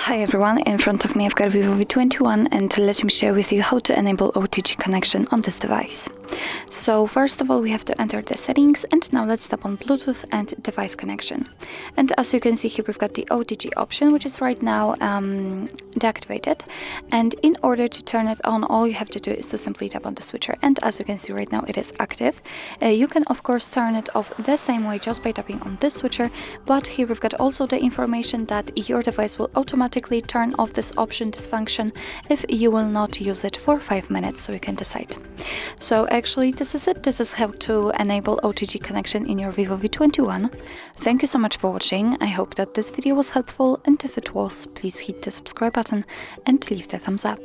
Hi everyone, in front of me I've got VIVO V21 and let me share with you how to enable OTG connection on this device. So first of all we have to enter the settings, and now let's tap on Bluetooth and device connection. And as you can see here, we've got the OTG option, which is right now deactivated, and in order to turn it on, all you have to do is to simply tap on the switcher, and as you can see right now it is active. You can of course turn it off the same way just by tapping on this switcher, but here we've got also the information that your device will automatically turn off this option, this function, if you will not use it for 5 minutes, so you can decide. So actually this is it. This is how to enable OTG connection in your VIVO V21. Thank you so much for watching. I hope that this video was helpful, and if it was, please hit the subscribe button and leave the thumbs up.